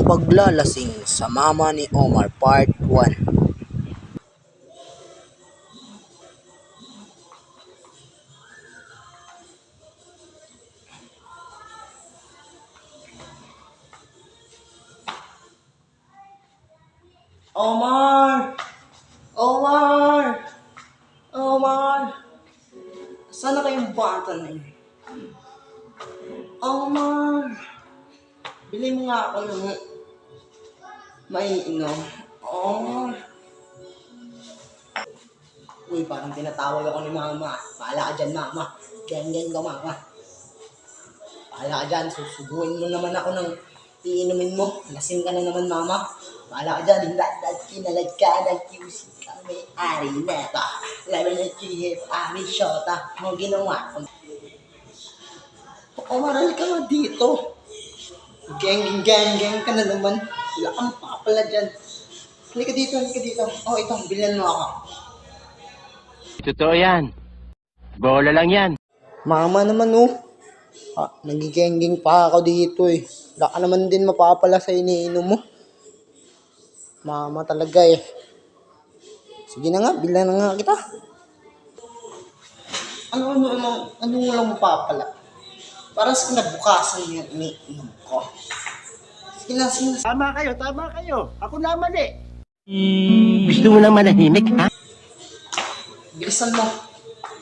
paglalasing sa mama ni Omar Part 1. Omar! Omar! Omar! Sana kayong bata na yun? Omar! Bili mo nga ako ng maiinom. Omar! Uy, parang tinatawag ako ni mama. Paala ka dyan, mama. Ganyan ka, mama. Paala ka dyan. Susubuin mo naman ako ng iinumin mo. Lasing ka na naman, mama. Paala ka dyan. Hinad kinalad ka. Nag-music ka. May-ari na ito. Laban na chihip. Ari, shota. Mga ginawa ko. Omar, ka nga dito. Geng ka na naman. Wala kang papala dyan. Halika dito. Oh, ito. Bilhan mo ako. Totoo yan. Bola lang yan. Mama naman nagigengeng pa ako dito eh. Wala ka naman din mapapala sa iniinom mo. Mama talaga eh. Sige na nga, bilang na nga kita. Ano lang mapapala? Para sa kinabukasan yung iniinom ko. Sige na. Tama kayo. Ako na mali. Gusto mo lang manahimik, ha? Bilisan mo.